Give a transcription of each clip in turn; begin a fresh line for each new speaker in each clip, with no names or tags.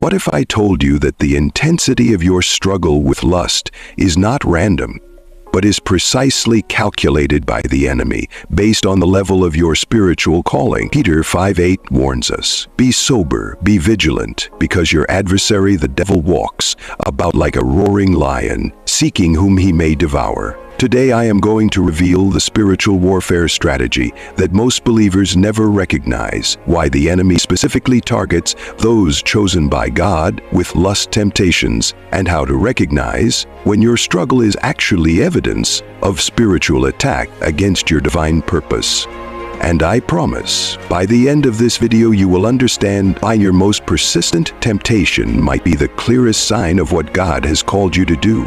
What if I told you that the intensity of your struggle with lust is not random, but is precisely calculated by the enemy based on the level of your spiritual calling? Peter 5:8 warns us, "Be sober, be vigilant, because your adversary the devil walks about like a roaring lion, seeking whom he may devour." Today I am going to reveal the spiritual warfare strategy that most believers never recognize, why the enemy specifically targets those chosen by God with lust temptations, and how to recognize when your struggle is actually evidence of spiritual attack against your divine purpose. And I promise, by the end of this video you will understand why your most persistent temptation might be the clearest sign of what God has called you to do.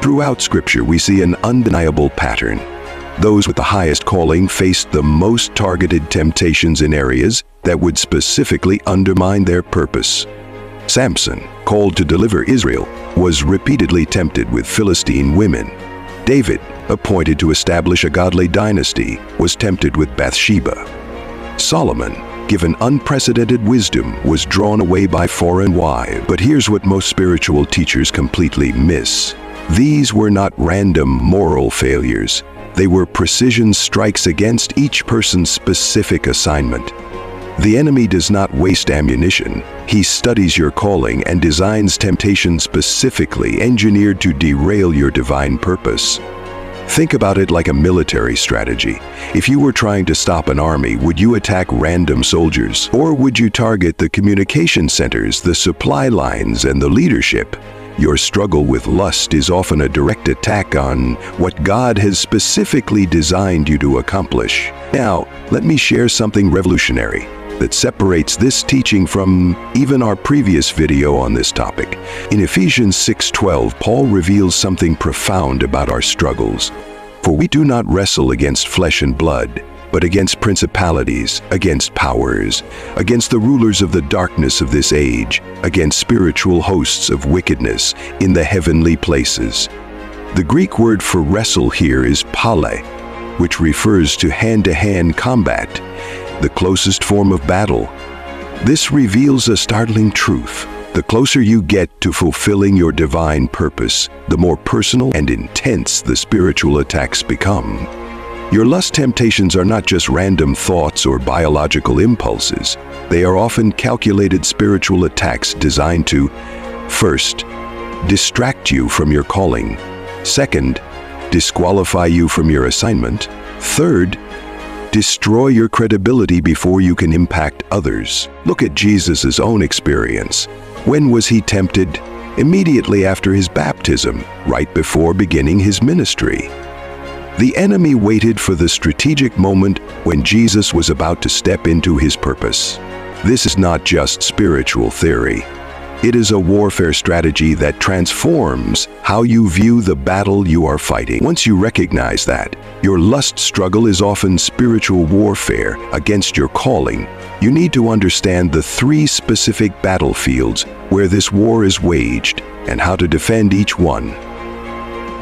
Throughout Scripture, we see an undeniable pattern. Those with the highest calling faced the most targeted temptations in areas that would specifically undermine their purpose. Samson, called to deliver Israel, was repeatedly tempted with Philistine women. David, appointed to establish a godly dynasty, was tempted with Bathsheba. Solomon, given unprecedented wisdom, was drawn away by foreign wives. But here's what most spiritual teachers completely miss. These were not random moral failures. They were precision strikes against each person's specific assignment. The enemy does not waste ammunition. He studies your calling and designs temptation specifically engineered to derail your divine purpose. Think about it like a military strategy. If you were trying to stop an army, would you attack random soldiers? Or would you target the communication centers, the supply lines, and the leadership? Your struggle with lust is often a direct attack on what God has specifically designed you to accomplish. Now, let me share something revolutionary that separates this teaching from even our previous video on this topic. In Ephesians 6:12, Paul reveals something profound about our struggles. "For we do not wrestle against flesh and blood, but against principalities, against powers, against the rulers of the darkness of this age, against spiritual hosts of wickedness in the heavenly places." The Greek word for wrestle here is pale, which refers to hand-to-hand combat, the closest form of battle. This reveals a startling truth. The closer you get to fulfilling your divine purpose, the more personal and intense the spiritual attacks become. Your lust temptations are not just random thoughts or biological impulses. They are often calculated spiritual attacks designed to, first, distract you from your calling. Second, disqualify you from your assignment. Third, destroy your credibility before you can impact others. Look at Jesus' own experience. When was he tempted? Immediately after his baptism, right before beginning his ministry. The enemy waited for the strategic moment when Jesus was about to step into his purpose. This is not just spiritual theory. It is a warfare strategy that transforms how you view the battle you are fighting. Once you recognize that your lust struggle is often spiritual warfare against your calling, you need to understand the 3 specific battlefields where this war is waged and how to defend each one.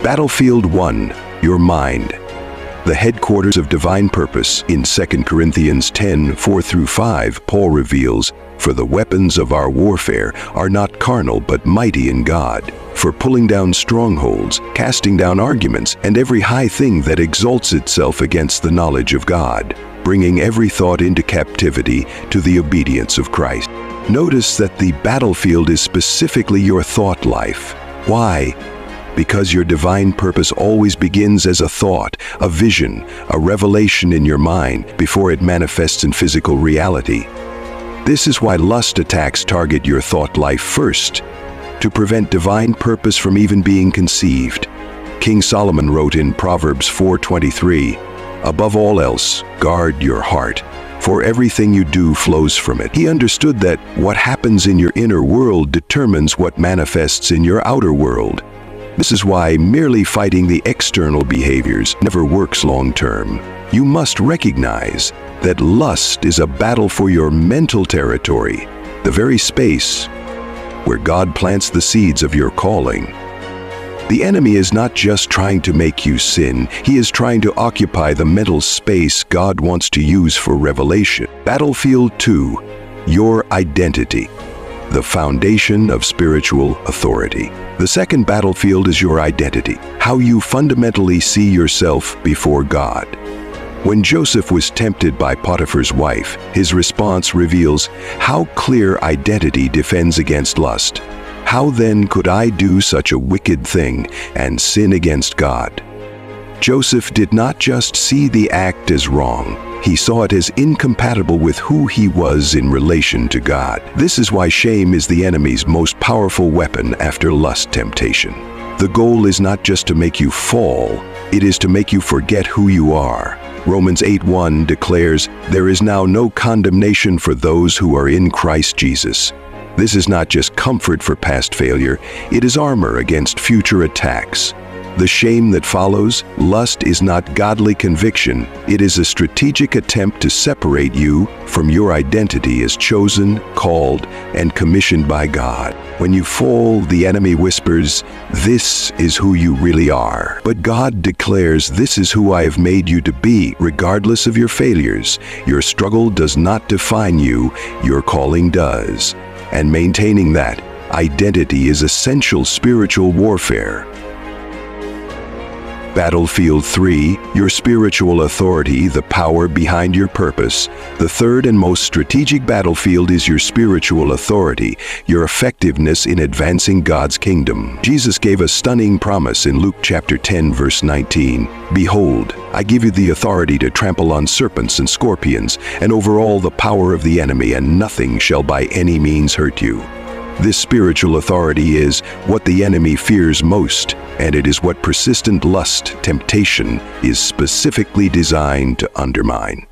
Battlefield 1. Your mind. The headquarters of divine purpose. In 2 Corinthians 10:4-5, Paul reveals, "For the weapons of our warfare are not carnal but mighty in God, for pulling down strongholds, casting down arguments, and every high thing that exalts itself against the knowledge of God, bringing every thought into captivity to the obedience of Christ." Notice that the battlefield is specifically your thought life. Why? Because your divine purpose always begins as a thought, a vision, a revelation in your mind before it manifests in physical reality. This is why lust attacks target your thought life first, to prevent divine purpose from even being conceived. King Solomon wrote in Proverbs 4:23, "Above all else, guard your heart, for everything you do flows from it." He understood that what happens in your inner world determines what manifests in your outer world. This is why merely fighting the external behaviors never works long-term. You must recognize that lust is a battle for your mental territory, the very space where God plants the seeds of your calling. The enemy is not just trying to make you sin, he is trying to occupy the mental space God wants to use for revelation. Battlefield 2. Your identity. the foundation of spiritual authority. The second battlefield is your identity, how you fundamentally see yourself before God. When Joseph was tempted by Potiphar's wife, his response reveals how clear identity defends against lust. How then could I do such a wicked thing and sin against God? Joseph did not just see the act as wrong, he saw it as incompatible with who he was in relation to God. This is why shame is the enemy's most powerful weapon after lust temptation. The goal is not just to make you fall, it is to make you forget who you are. Romans 8:1 declares, "There is now no condemnation for those who are in Christ Jesus." This is not just comfort for past failure, it is armor against future attacks. The shame that follows, lust, is not godly conviction. It is a strategic attempt to separate you from your identity as chosen, called, and commissioned by God. When you fall, the enemy whispers, "This is who you really are." But God declares, "This is who I have made you to be, regardless of your failures. Your struggle does not define you, your calling does." And maintaining that identity is essential spiritual warfare. Battlefield 3, your spiritual authority, the power behind your purpose. The third and most strategic battlefield is your spiritual authority, your effectiveness in advancing God's kingdom. Jesus gave a stunning promise in Luke chapter 10, verse 19. "Behold, I give you the authority to trample on serpents and scorpions, and over all the power of the enemy, and nothing shall by any means hurt you." This spiritual authority is what the enemy fears most, and it is what persistent lust, temptation, is specifically designed to undermine.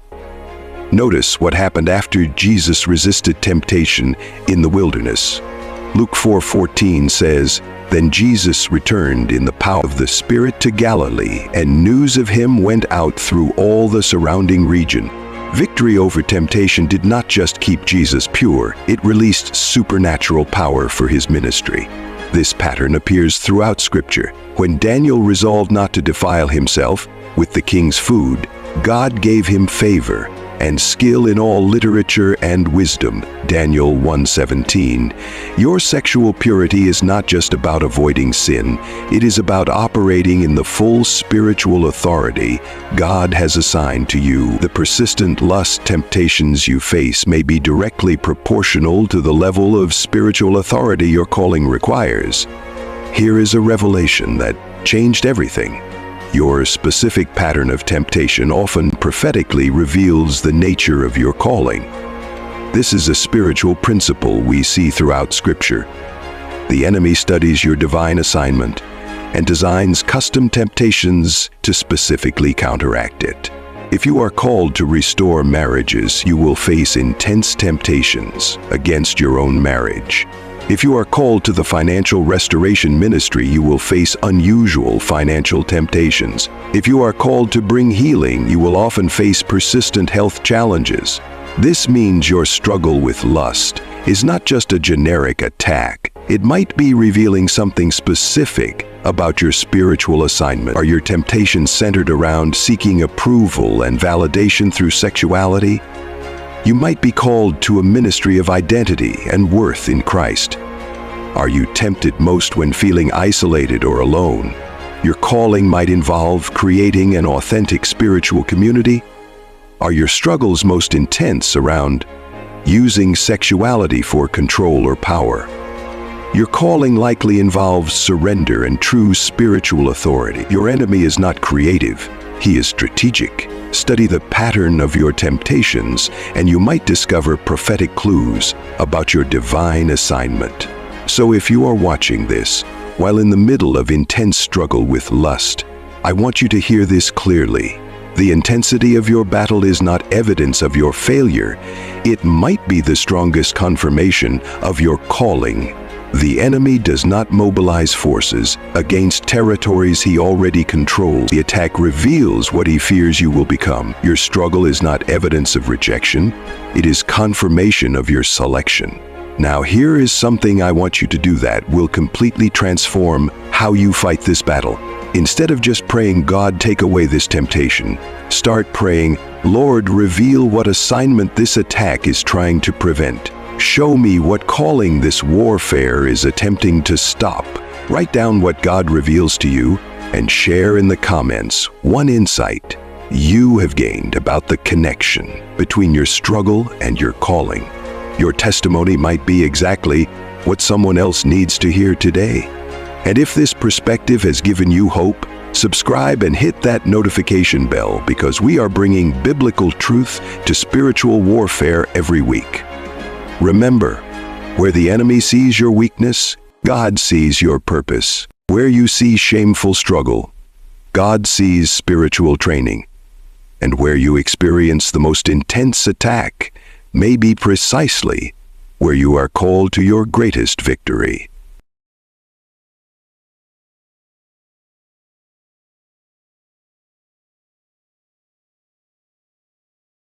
Notice what happened after Jesus resisted temptation in the wilderness. Luke 4:14 says, "Then Jesus returned in the power of the Spirit to Galilee, and news of him went out through all the surrounding region." Victory over temptation did not just keep Jesus pure, it released supernatural power for his ministry. This pattern appears throughout Scripture. When Daniel resolved not to defile himself with the king's food, God gave him favor and skill in all literature and wisdom. Daniel 1:17. Your sexual purity is not just about avoiding sin, it is about operating in the full spiritual authority God has assigned to you. The persistent lust temptations you face may be directly proportional to the level of spiritual authority your calling requires. Here is a revelation that changed everything. Your specific pattern of temptation often prophetically reveals the nature of your calling. This is a spiritual principle we see throughout Scripture. The enemy studies your divine assignment and designs custom temptations to specifically counteract it. If you are called to restore marriages, you will face intense temptations against your own marriage. If you are called to the financial restoration ministry, you will face unusual financial temptations. If you are called to bring healing, you will often face persistent health challenges. This means your struggle with lust is not just a generic attack. It might be revealing something specific about your spiritual assignment. Are your temptations centered around seeking approval and validation through sexuality? You might be called to a ministry of identity and worth in Christ. Are you tempted most when feeling isolated or alone? Your calling might involve creating an authentic spiritual community. Are your struggles most intense around using sexuality for control or power? Your calling likely involves surrender and true spiritual authority. Your enemy is not creative, he is strategic. Study the pattern of your temptations, and you might discover prophetic clues about your divine assignment. So if you are watching this, while in the middle of intense struggle with lust, I want you to hear this clearly. The intensity of your battle is not evidence of your failure. It might be the strongest confirmation of your calling. The enemy does not mobilize forces against territories he already controls. The attack reveals what he fears you will become. Your struggle is not evidence of rejection. It is confirmation of your selection. Now here is something I want you to do that will completely transform how you fight this battle. Instead of just praying, "God, take away this temptation," start praying, "Lord, reveal what assignment this attack is trying to prevent. Show me what calling this warfare is attempting to stop. Write down what God reveals to you and share in the comments one insight you have gained about the connection between your struggle and your calling. Your testimony might be exactly what someone else needs to hear today. And if this perspective has given you hope, subscribe and hit that notification bell, because we are bringing biblical truth to spiritual warfare every week. Remember, where the enemy sees your weakness, God sees your purpose. Where you see shameful struggle, God sees spiritual training. And where you experience the most intense attack may be precisely where you are called to your greatest victory.